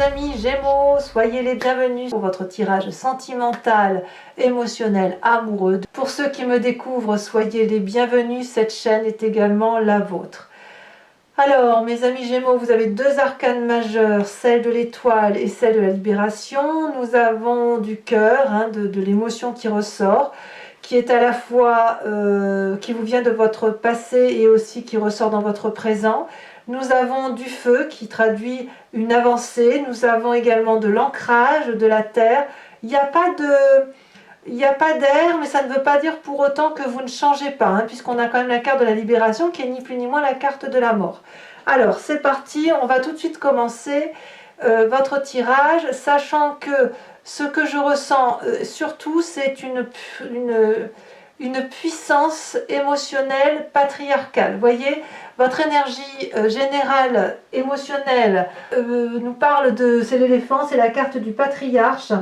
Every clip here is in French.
amis Gémeaux, soyez les bienvenus pour votre tirage sentimental, émotionnel, amoureux. Pour ceux qui me découvrent, soyez les bienvenus, cette chaîne est également la vôtre. Alors, mes amis Gémeaux, vous avez deux arcanes majeures, celle de l'étoile et celle de la libération. Nous avons du cœur, de l'émotion qui ressort, qui est à la fois, qui vous vient de votre passé et aussi qui ressort dans votre présent. Nous avons du feu qui traduit une avancée. Nous avons également de l'ancrage, de la terre. Il n'y a pas d'air, mais ça ne veut pas dire pour autant que vous ne changez pas, puisqu'on a quand même la carte de la libération qui est ni plus ni moins la carte de la mort. Alors, c'est parti, on va tout de suite commencer votre tirage, sachant que ce que je ressens surtout, c'est une puissance émotionnelle patriarcale. Vous voyez, votre énergie générale émotionnelle nous parle de... C'est l'éléphant, c'est la carte du patriarche.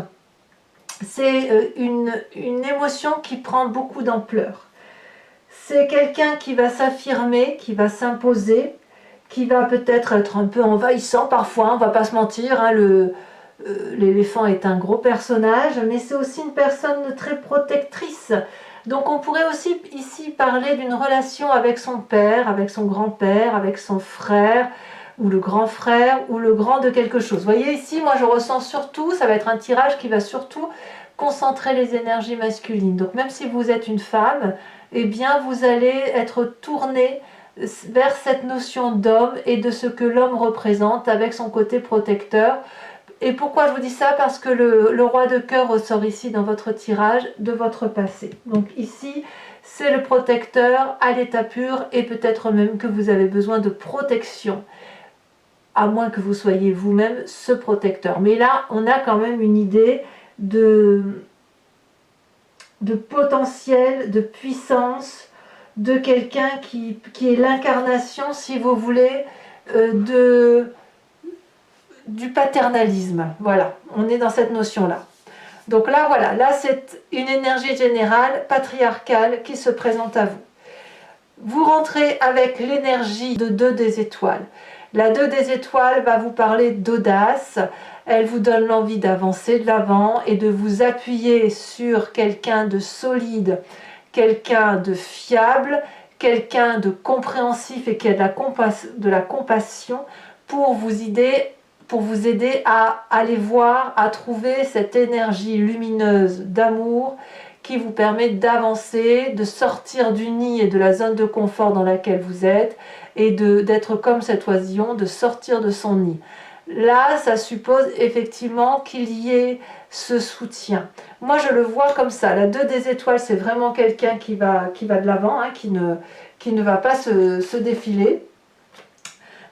C'est une émotion qui prend beaucoup d'ampleur. C'est quelqu'un qui va s'affirmer, qui va s'imposer, qui va peut-être être un peu envahissant parfois, on ne va pas se mentir, l'éléphant est un gros personnage, mais c'est aussi une personne très protectrice. Donc on pourrait aussi ici parler d'une relation avec son père, avec son grand-père, avec son frère, ou le grand frère, ou le grand de quelque chose. Vous voyez ici, moi je ressens surtout, ça va être un tirage qui va surtout concentrer les énergies masculines. Donc même si vous êtes une femme, eh bien vous allez être tourné vers cette notion d'homme et de ce que l'homme représente avec son côté protecteur. Et pourquoi je vous dis ça? Parce que le roi de cœur ressort ici dans votre tirage de votre passé. Donc ici, c'est le protecteur à l'état pur et peut-être même que vous avez besoin de protection, à moins que vous soyez vous-même ce protecteur. Mais là, on a quand même une idée de potentiel, de puissance, de quelqu'un qui est l'incarnation, si vous voulez, du paternalisme. Voilà, on est dans cette notion-là. Donc là, voilà, là c'est une énergie générale, patriarcale, qui se présente à vous. Vous rentrez avec l'énergie de 2 des étoiles. La 2 des étoiles va vous parler d'audace, elle vous donne l'envie d'avancer de l'avant et de vous appuyer sur quelqu'un de solide, quelqu'un de fiable, quelqu'un de compréhensif et qui a de la compassion pour vous aider à aller voir, à trouver cette énergie lumineuse d'amour qui vous permet d'avancer, de sortir du nid et de la zone de confort dans laquelle vous êtes et d'être comme cet oisillon, de sortir de son nid. Là, ça suppose effectivement qu'il y ait ce soutien. Moi, je le vois comme ça. La 2 des étoiles, c'est vraiment quelqu'un qui va de l'avant, qui ne va pas se défiler.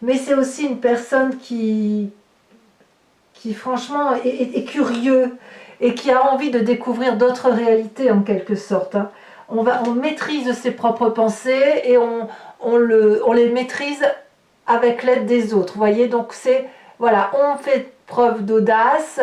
Mais c'est aussi une personne qui franchement est curieux et qui a envie de découvrir d'autres réalités en quelque sorte. On maîtrise ses propres pensées et on les maîtrise avec l'aide des autres. Vous voyez, donc c'est... Voilà, on fait preuve d'audace,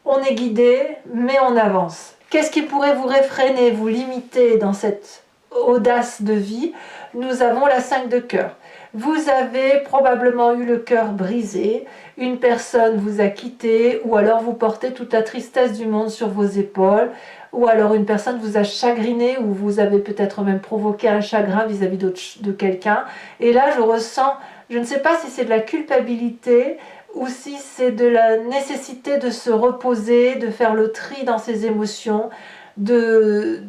on est guidé, mais on avance. Qu'est-ce qui pourrait vous réfréner, vous limiter dans cette audace de vie? Nous avons la 5 de cœur. Vous avez probablement eu le cœur brisé, une personne vous a quitté, ou alors vous portez toute la tristesse du monde sur vos épaules, ou alors une personne vous a chagriné, ou vous avez peut-être même provoqué un chagrin vis-à-vis de quelqu'un. Et là, je ressens... Je ne sais pas si c'est de la culpabilité ou si c'est de la nécessité de se reposer, de faire le tri dans ses émotions, de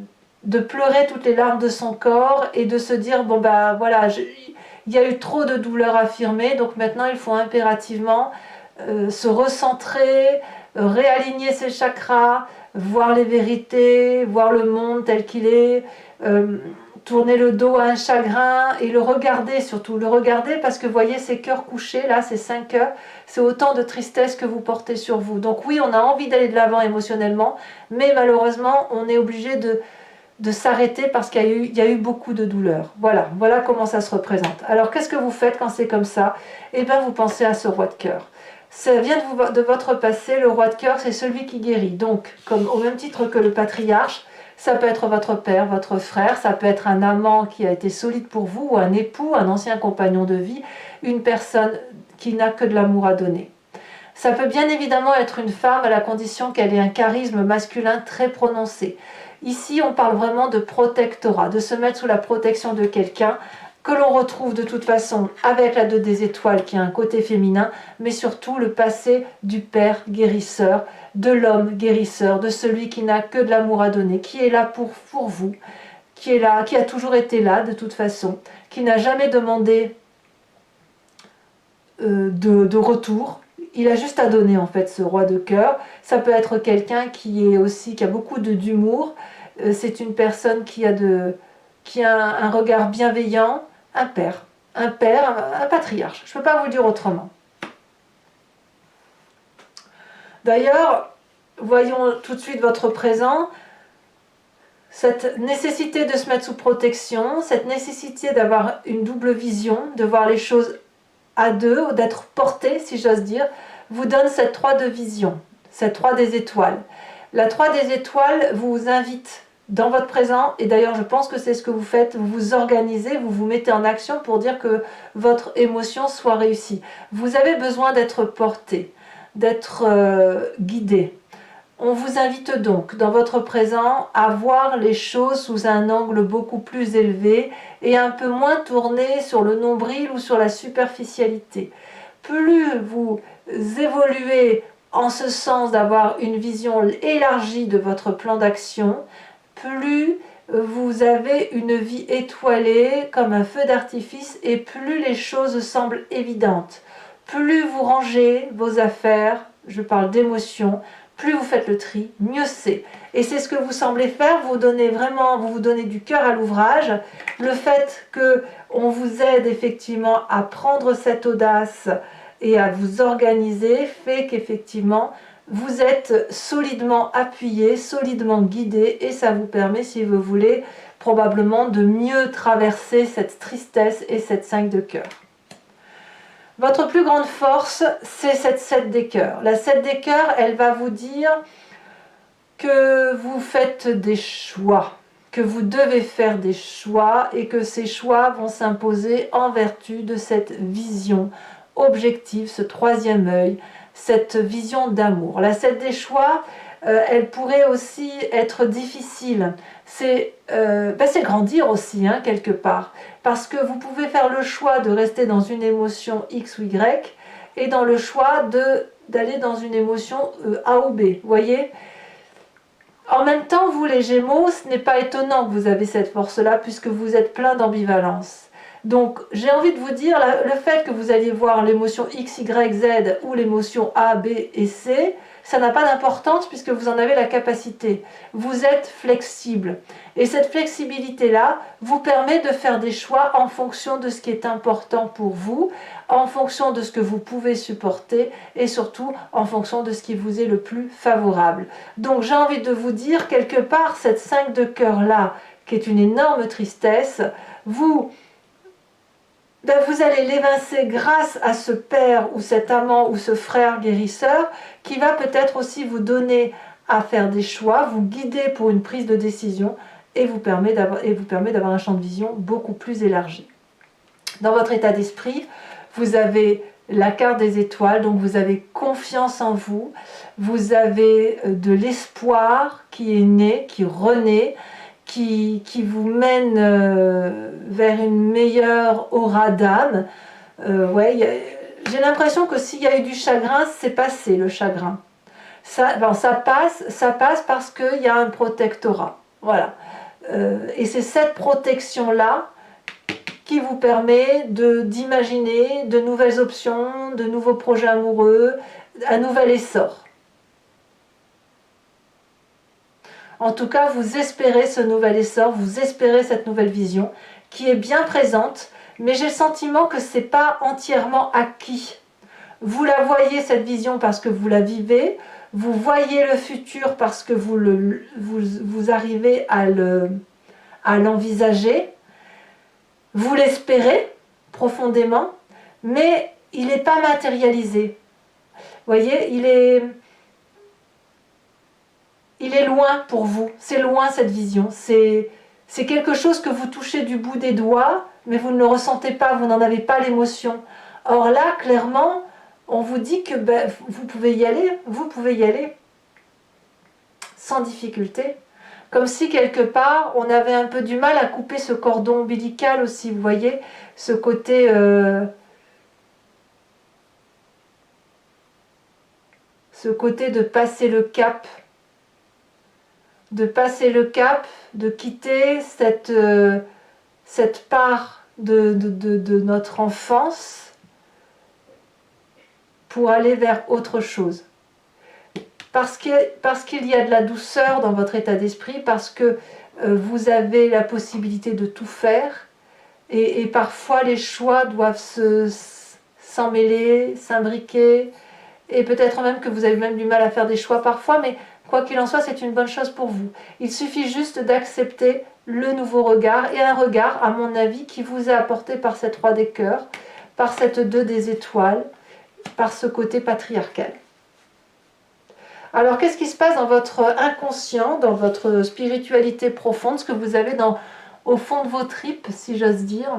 pleurer toutes les larmes de son corps et de se dire, bon ben voilà, il y a eu trop de douleurs affirmées, donc maintenant il faut impérativement se recentrer, réaligner ses chakras, voir les vérités, voir le monde tel qu'il est, tourner le dos à un chagrin et le regarder, surtout le regarder, parce que vous voyez ces cœurs couchés là, ces 5 cœurs, c'est autant de tristesse que vous portez sur vous. Donc oui, on a envie d'aller de l'avant émotionnellement, mais malheureusement on est obligé de s'arrêter parce qu'il y a eu beaucoup de douleur. Voilà comment ça se représente. Alors qu'est-ce que vous faites quand c'est comme ça? Eh bien vous pensez à ce roi de cœur. Ça vient de votre passé, le roi de cœur c'est celui qui guérit. Donc comme au même titre que le patriarche, ça peut être votre père, votre frère, ça peut être un amant qui a été solide pour vous, ou un époux, un ancien compagnon de vie, une personne qui n'a que de l'amour à donner. Ça peut bien évidemment être une femme à la condition qu'elle ait un charisme masculin très prononcé. Ici, on parle vraiment de protectorat, de se mettre sous la protection de quelqu'un que l'on retrouve de toute façon avec la 2 des étoiles qui a un côté féminin, mais surtout le passé du père guérisseur, de l'homme guérisseur, de celui qui n'a que de l'amour à donner, qui est là pour vous, qui est là, qui a toujours été là de toute façon, qui n'a jamais demandé de retour. Il a juste à donner en fait, ce roi de cœur. Ça peut être quelqu'un qui a beaucoup d'humour. C'est une personne qui a un regard bienveillant, un père, un patriarche. Je ne peux pas vous dire autrement. D'ailleurs, voyons tout de suite votre présent. Cette nécessité de se mettre sous protection, cette nécessité d'avoir une double vision, de voir les choses à deux, ou d'être porté, si j'ose dire, vous donne cette 3 de vision, cette 3 des étoiles. La 3 des étoiles vous invite dans votre présent, et d'ailleurs je pense que c'est ce que vous faites, vous vous organisez, vous vous mettez en action pour dire que votre émotion soit réussie. Vous avez besoin d'être porté, d'être guidé. On vous invite donc dans votre présent à voir les choses sous un angle beaucoup plus élevé et un peu moins tourné sur le nombril ou sur la superficialité. Plus vous évoluez en ce sens d'avoir une vision élargie de votre plan d'action, plus vous avez une vie étoilée comme un feu d'artifice et plus les choses semblent évidentes. Plus vous rangez vos affaires, je parle d'émotions, plus vous faites le tri, mieux c'est. Et c'est ce que vous semblez faire, vous vous donnez du cœur à l'ouvrage. Le fait qu'on vous aide effectivement à prendre cette audace et à vous organiser fait qu'effectivement vous êtes solidement appuyé, solidement guidé et ça vous permet, si vous voulez, probablement de mieux traverser cette tristesse et cette 5 de cœur. Votre plus grande force, c'est cette 7 des cœurs. La 7 des cœurs, elle va vous dire que vous faites des choix, que vous devez faire des choix et que ces choix vont s'imposer en vertu de cette vision objective, ce 3e œil, cette vision d'amour. La 7 des choix, elle pourrait aussi être difficile. C'est grandir aussi, hein, quelque part. Parce que vous pouvez faire le choix de rester dans une émotion X ou Y et dans le choix d'aller dans une émotion A ou B. Vous voyez ? En même temps, vous les Gémeaux, ce n'est pas étonnant que vous avez cette force-là puisque vous êtes plein d'ambivalence. Donc, j'ai envie de vous dire, le fait que vous alliez voir l'émotion X, Y, Z ou l'émotion A, B et C, ça n'a pas d'importance puisque vous en avez la capacité. Vous êtes flexible. Et cette flexibilité-là vous permet de faire des choix en fonction de ce qui est important pour vous, en fonction de ce que vous pouvez supporter et surtout en fonction de ce qui vous est le plus favorable. Donc, j'ai envie de vous dire, quelque part, cette 5 de cœur-là, qui est une énorme tristesse, vous allez l'évincer grâce à ce père ou cet amant ou ce frère guérisseur qui va peut-être aussi vous donner à faire des choix, vous guider pour une prise de décision et vous permet d'avoir un champ de vision beaucoup plus élargi. Dans votre état d'esprit, vous avez la carte des étoiles, donc vous avez confiance en vous, vous avez de l'espoir qui est né, qui renaît, qui vous mène vers une meilleure aura d'âme. J'ai l'impression que s'il y a eu du chagrin, c'est passé le chagrin. Ça passe parce qu'il y a un protectorat. Voilà. Et c'est cette protection-là qui vous permet d'imaginer de nouvelles options, de nouveaux projets amoureux, un nouvel essor. En tout cas, vous espérez ce nouvel essor, vous espérez cette nouvelle vision qui est bien présente, mais j'ai le sentiment que ce n'est pas entièrement acquis. Vous la voyez, cette vision, parce que vous la vivez, vous voyez le futur parce que vous arrivez à l'envisager, vous l'espérez profondément, mais il n'est pas matérialisé. Vous voyez, il est loin pour vous, c'est loin cette vision, c'est quelque chose que vous touchez du bout des doigts, mais vous ne le ressentez pas, vous n'en avez pas l'émotion. Or là, clairement, on vous dit que ben, vous pouvez y aller sans difficulté. Comme si quelque part, on avait un peu du mal à couper ce cordon ombilical aussi, vous voyez, ce côté... ce côté de passer le cap, de quitter cette part de notre enfance pour aller vers autre chose. Parce qu'il y a de la douceur dans votre état d'esprit, parce que vous avez la possibilité de tout faire, et parfois les choix doivent s'emmêler, s'imbriquer, et peut-être même que vous avez même du mal à faire des choix parfois, mais quoi qu'il en soit, c'est une bonne chose pour vous. Il suffit juste d'accepter le nouveau regard, et un regard, à mon avis, qui vous est apporté par cette roi des cœurs, par cette 2 des étoiles, par ce côté patriarcal. Alors, qu'est-ce qui se passe dans votre inconscient, dans votre spiritualité profonde, ce que vous avez au fond de vos tripes, si j'ose dire,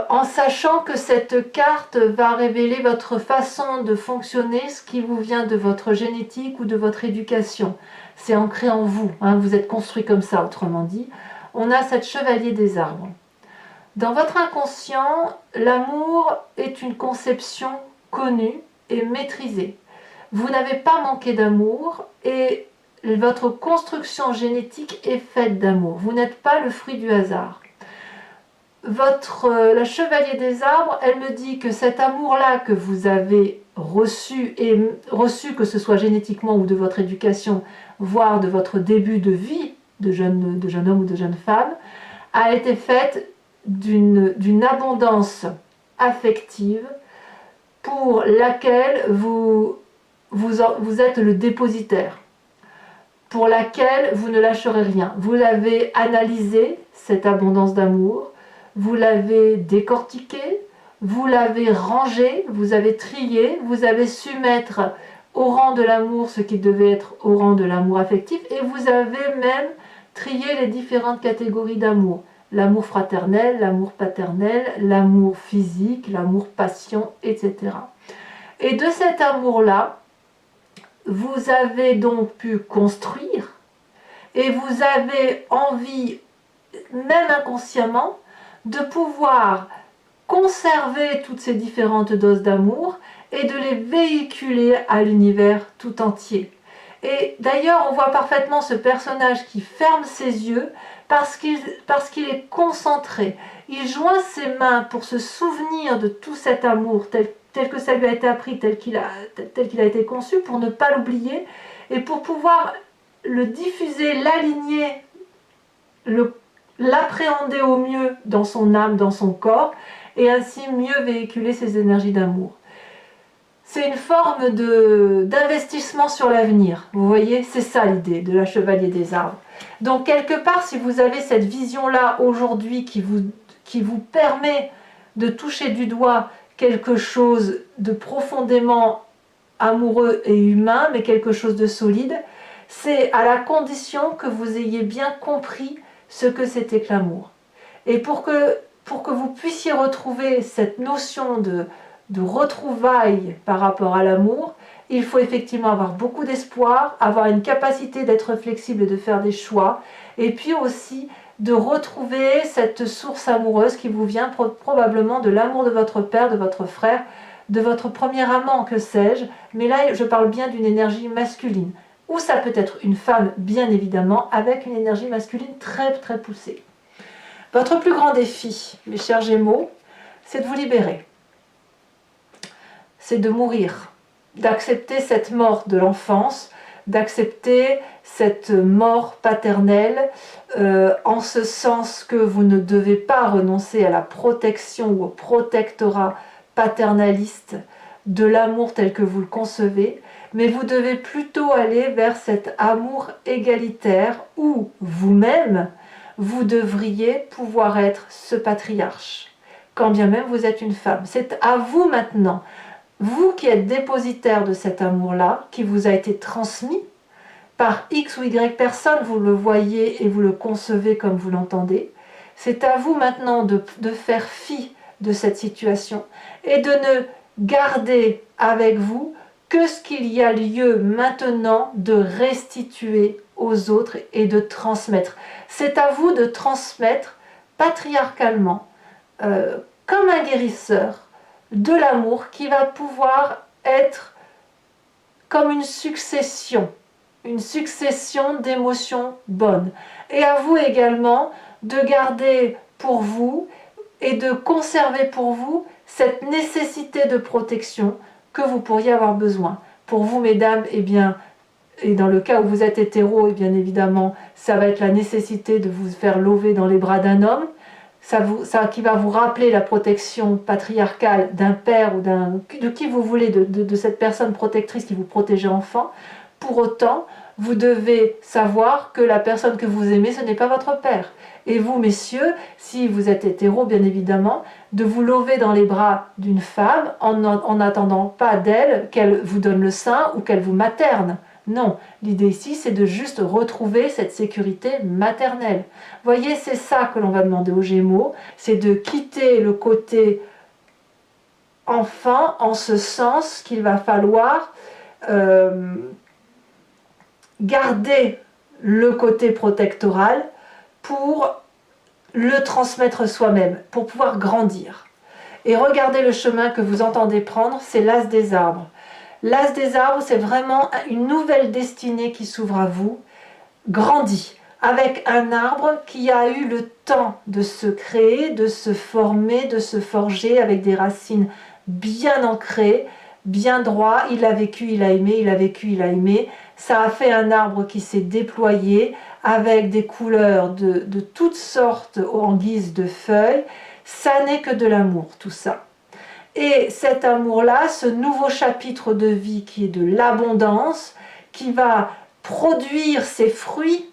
en sachant que cette carte va révéler votre façon de fonctionner, ce qui vous vient de votre génétique ou de votre éducation. C'est ancré en vous, hein, vous êtes construit comme ça, autrement dit. On a cette chevalier des arbres. Dans votre inconscient, l'amour est une conception connue et maîtrisée. Vous n'avez pas manqué d'amour et votre construction génétique est faite d'amour. Vous n'êtes pas le fruit du hasard. La chevalier des arbres, elle me dit que cet amour-là que vous avez reçu, que ce soit génétiquement ou de votre éducation, voire de votre début de vie de jeune homme ou de jeune femme, a été faite d'une abondance affective pour laquelle vous êtes le dépositaire, pour laquelle vous ne lâcherez rien. Vous l'avez analysé, cette abondance d'amour, vous l'avez décortiqué, vous l'avez rangé, vous avez trié, vous avez su mettre au rang de l'amour ce qui devait être au rang de l'amour affectif, et vous avez même trié les différentes catégories d'amour. L'amour fraternel, l'amour paternel, l'amour physique, l'amour passion, etc. Et de cet amour-là, vous avez donc pu construire, et vous avez envie, même inconsciemment, de pouvoir conserver toutes ces différentes doses d'amour et de les véhiculer à l'univers tout entier. Et d'ailleurs, on voit parfaitement ce personnage qui ferme ses yeux parce qu'il est concentré. Il joint ses mains pour se souvenir de tout cet amour tel que ça lui a été appris, tel qu'il a été conçu, pour ne pas l'oublier et pour pouvoir le diffuser, l'aligner, l'appréhender au mieux dans son âme, dans son corps, et ainsi mieux véhiculer ses énergies d'amour. C'est une forme d'investissement sur l'avenir. Vous voyez, c'est ça l'idée de la chevalier des arbres. Donc quelque part, si vous avez cette vision-là aujourd'hui qui vous permet de toucher du doigt quelque chose de profondément amoureux et humain, mais quelque chose de solide, c'est à la condition que vous ayez bien compris ce que c'était que l'amour. Et pour que vous puissiez retrouver cette notion de retrouvailles par rapport à l'amour, il faut effectivement avoir beaucoup d'espoir, avoir une capacité d'être flexible et de faire des choix, et puis aussi de retrouver cette source amoureuse qui vous vient probablement de l'amour de votre père, de votre frère, de votre premier amant, que sais-je, mais là je parle bien d'une énergie masculine, ou ça peut être une femme bien évidemment, avec une énergie masculine très très poussée. Votre plus grand défi, mes chers Gémeaux, c'est de vous libérer. C'est de mourir, d'accepter cette mort de l'enfance, d'accepter cette mort paternelle, en ce sens que vous ne devez pas renoncer à la protection ou au protectorat paternaliste de l'amour tel que vous le concevez, mais vous devez plutôt aller vers cet amour égalitaire où vous-même, vous devriez pouvoir être ce patriarche, quand bien même vous êtes une femme. C'est à vous maintenant, vous qui êtes dépositaire de cet amour-là, qui vous a été transmis par X ou Y personne, vous le voyez et vous le concevez comme vous l'entendez, c'est à vous maintenant de faire fi de cette situation et de ne gardez avec vous que ce qu'il y a lieu maintenant de restituer aux autres et de transmettre. C'est à vous de transmettre patriarcalement, comme un guérisseur, de l'amour qui va pouvoir être comme une succession d'émotions bonnes. Et à vous également de garder pour vous et de conserver pour vous cette nécessité de protection que vous pourriez avoir besoin. Pour vous, mesdames, eh bien, et dans le cas où vous êtes hétéro, et bien évidemment, ça va être la nécessité de vous faire lever dans les bras d'un homme, ça qui va vous rappeler la protection patriarcale d'un père ou de qui vous voulez, de cette personne protectrice qui vous protégeait enfant. Pour autant, vous devez savoir que la personne que vous aimez, ce n'est pas votre père. Et vous, messieurs, si vous êtes hétéro, bien évidemment, de vous lever dans les bras d'une femme en n'attendant pas d'elle qu'elle vous donne le sein ou qu'elle vous materne. Non, l'idée ici, c'est de juste retrouver cette sécurité maternelle. Voyez, c'est ça que l'on va demander aux Gémeaux, c'est de quitter le côté enfant, en ce sens qu'il va falloir garder le côté protectoral pour le transmettre soi-même, pour pouvoir grandir. Et regardez le chemin que vous entendez prendre, c'est l'as des arbres. L'as des arbres, c'est vraiment une nouvelle destinée qui s'ouvre à vous, grandie, avec un arbre qui a eu le temps de se créer, de se former, de se forger avec des racines bien ancrées, bien droit. Il a vécu, il a aimé, il a vécu, il a aimé. Ça a fait un arbre qui s'est déployé avec des couleurs de toutes sortes en guise de feuilles. Ça n'est que de l'amour, tout ça. Et cet amour-là, ce nouveau chapitre de vie qui est de l'abondance, qui va produire ses fruits,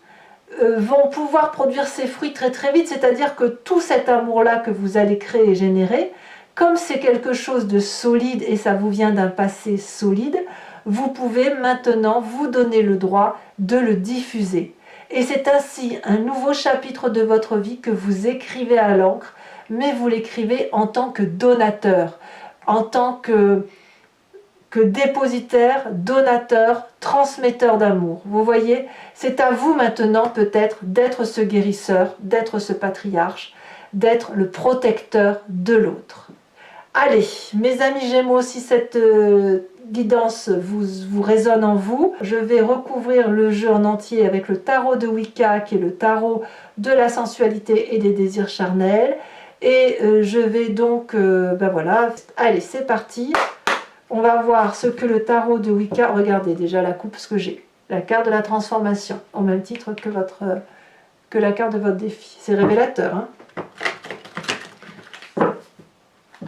vont pouvoir produire ses fruits très très vite, c'est-à-dire que tout cet amour-là que vous allez créer et générer, comme c'est quelque chose de solide et ça vous vient d'un passé solide, vous pouvez maintenant vous donner le droit de le diffuser. Et c'est ainsi un nouveau chapitre de votre vie que vous écrivez à l'encre, mais vous l'écrivez en tant que donateur, en tant que dépositaire, donateur, transmetteur d'amour. Vous voyez, c'est à vous maintenant peut-être d'être ce guérisseur, d'être ce patriarche, d'être le protecteur de l'autre. Allez, mes amis Gémeaux, si cette guidance vous résonne en vous, je vais recouvrir le jeu en entier avec le tarot de Wicca, qui est le tarot de la sensualité et des désirs charnels. Et je vais donc, ben voilà, allez, c'est parti. On va voir ce que le tarot de Wicca, regardez déjà la coupe, ce que j'ai. La carte de la transformation, au même titre que la carte de votre défi. C'est révélateur, hein.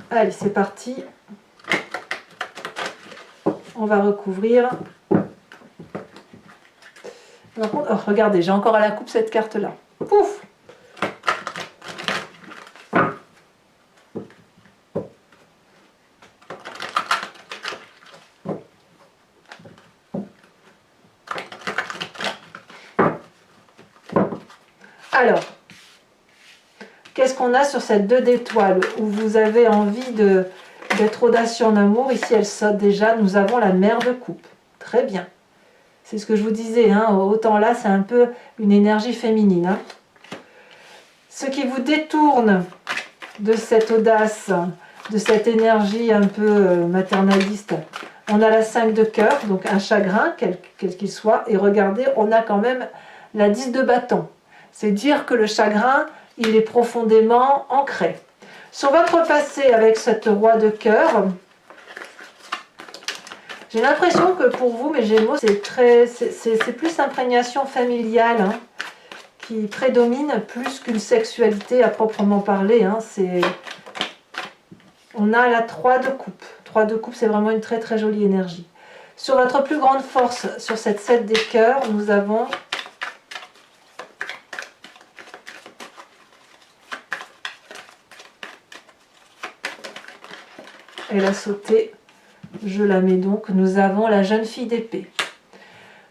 Allez, c'est parti. On va recouvrir. Par contre, oh, regardez, j'ai encore à la coupe cette carte-là. Pouf! Alors, qu'est-ce qu'on a sur cette 2 d'étoiles où vous avez envie d'être audacieux en amour? Ici, elle saute déjà. Nous avons la mère de coupe. Très bien. C'est ce que je vous disais. Hein, autant là, c'est un peu une énergie féminine. Hein. Ce qui vous détourne de cette audace, de cette énergie un peu maternaliste, on a la 5 de cœur, donc un chagrin, quel qu'il soit. Et regardez, on a quand même la 10 de bâton. C'est dire que le chagrin, il est profondément ancré. Sur votre passé avec cette roi de cœur, j'ai l'impression que pour vous, mes Gémeaux, c'est plus imprégnation familiale hein, qui prédomine plus qu'une sexualité à proprement parler. Hein, on a la 3 de coupe. 3 de coupe, c'est vraiment une très très jolie énergie. Sur votre plus grande force, sur cette 7 des cœurs, nous avons... Elle a sauté, je la mets donc. Nous avons la jeune fille d'épée.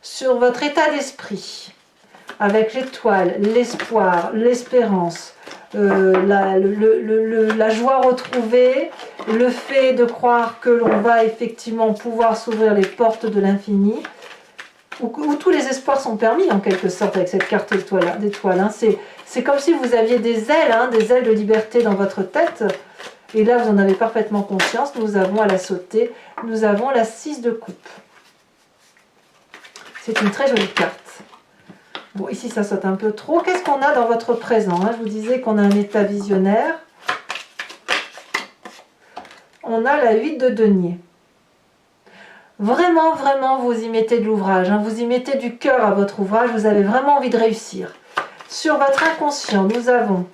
Sur votre état d'esprit, avec l'étoile, l'espoir, l'espérance, la joie retrouvée, le fait de croire que l'on va effectivement pouvoir s'ouvrir les portes de l'infini, où tous les espoirs sont permis en quelque sorte avec cette carte d'étoile. Hein. C'est comme si vous aviez des ailes, hein, des ailes de liberté dans votre tête, et là vous en avez parfaitement conscience. Nous avons à la sauter, nous avons la 6 de coupe. C'est une très jolie carte. Bon, ici ça saute un peu trop. Qu'est-ce qu'on a dans votre présent, hein? Je vous disais qu'on a un état visionnaire. On a la 8 de denier. Vraiment, vraiment, vous y mettez de l'ouvrage, hein. Vous y mettez du cœur à votre ouvrage, vous avez vraiment envie de réussir. Sur votre inconscient, nous avons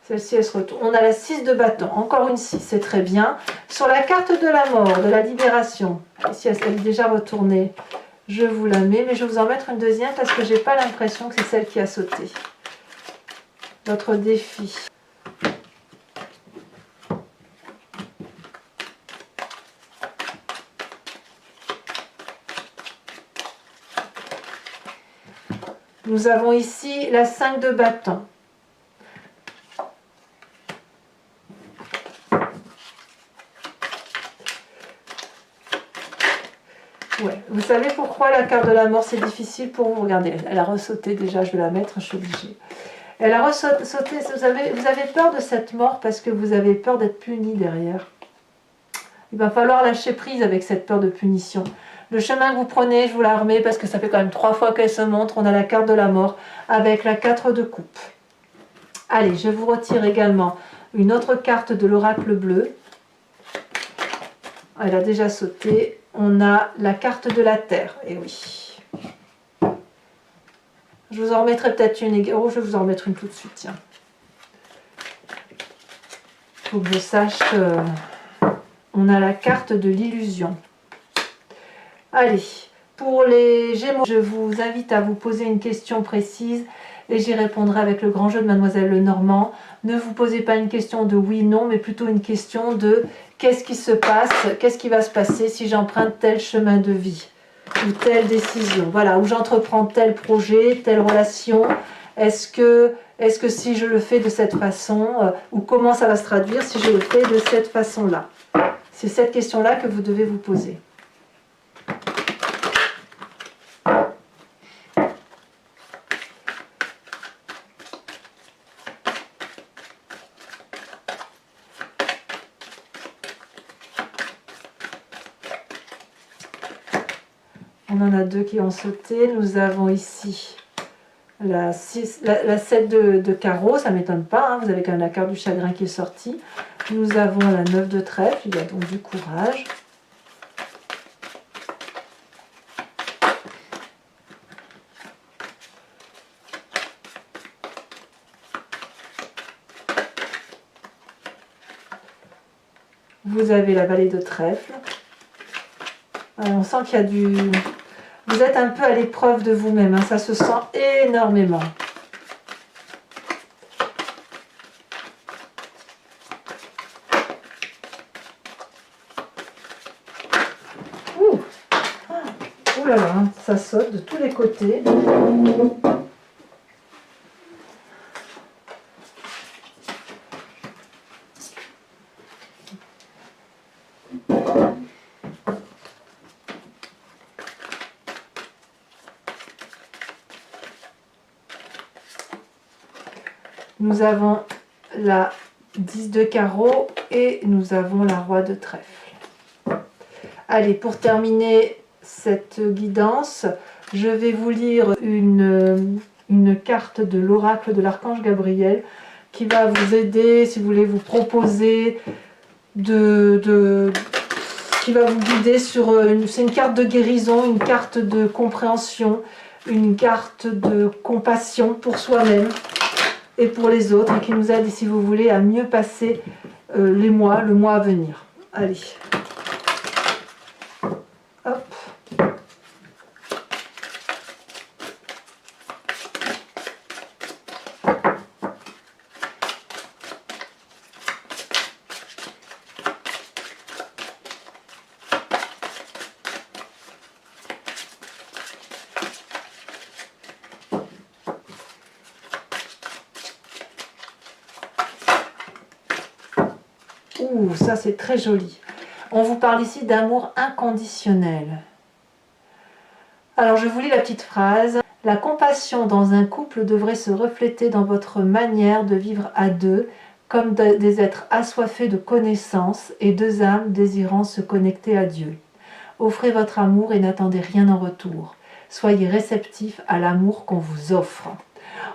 celle-ci, elle se retourne. On a la 6 de bâton, encore une 6, c'est très bien. Sur la carte de la mort, de la libération, ici elle est déjà retournée, je vous la mets, mais je vais vous en mettre une deuxième parce que je n'ai pas l'impression que c'est celle qui a sauté. Votre défi. Nous avons ici la 5 de bâton. Ouais. Vous savez pourquoi la carte de la mort c'est difficile pour vous? Regardez, elle a ressauté déjà, je vais la mettre, je suis obligée. Elle a ressauté, vous avez peur de cette mort parce que vous avez peur d'être puni derrière. Il va falloir lâcher prise avec cette peur de punition. Le chemin que vous prenez, je vous la remets parce que ça fait quand même 3 fois qu'elle se montre. On a la carte de la mort avec la 4 de coupe. Allez, je vous retire également une autre carte de l'oracle bleu. Elle a déjà sauté. On a la carte de la terre. Et oui. Je vous en remettrai peut-être une. Oh, je vais vous en remettre une tout de suite, tiens. Il faut que je sache. On a la carte de l'illusion. Allez, pour les Gémeaux, je vous invite à vous poser une question précise et j'y répondrai avec le grand jeu de Mademoiselle Lenormand. Ne vous posez pas une question de oui, non, mais plutôt une question de qu'est-ce qui se passe, qu'est-ce qui va se passer si j'emprunte tel chemin de vie ou telle décision. Voilà, où j'entreprends tel projet, telle relation. Est-ce que si je le fais de cette façon, ou comment ça va se traduire si je le fais de cette façon-là? C'est cette question-là que vous devez vous poser. On en a 2 qui ont sauté. Nous avons ici la 7 de carreau, ça ne m'étonne pas, hein, vous avez quand même la carte du chagrin qui est sortie. Nous avons la 9 de trèfle, il y a donc du courage. Vous avez la vallée de trèfle. On sent qu'il y a du... Vous êtes un peu à l'épreuve de vous-même, hein, ça se sent énormément. Ouh, ouh là là, ça saute de tous les côtés. Nous avons la 10 de carreau et nous avons la roi de trèfle. Allez, pour terminer cette guidance, je vais vous lire une carte de l'oracle de l'archange Gabriel qui va vous aider, si vous voulez, vous proposer qui va vous guider sur... C'est une carte de guérison, une carte de compréhension, une carte de compassion pour soi-même et pour les autres, et qui nous aide, si vous voulez, à mieux passer le mois à venir. Allez. Hop. ça c'est très joli. On vous parle ici d'amour inconditionnel. Alors je vous lis la petite phrase. La compassion dans un couple devrait se refléter dans votre manière de vivre à deux, comme des êtres assoiffés de connaissances et deux âmes désirant se connecter à Dieu. Offrez votre amour et n'attendez rien en retour. Soyez réceptifs à l'amour qu'on vous offre.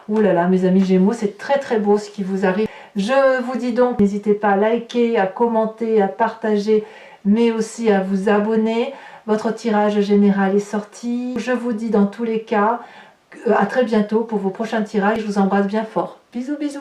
Ouh là là, mes amis Gémeaux, c'est très très beau ce qui vous arrive. Je vous dis donc, n'hésitez pas à liker, à commenter, à partager, mais aussi à vous abonner. Votre tirage général est sorti. Je vous dis dans tous les cas, à très bientôt pour vos prochains tirages. Je vous embrasse bien fort. Bisous bisous.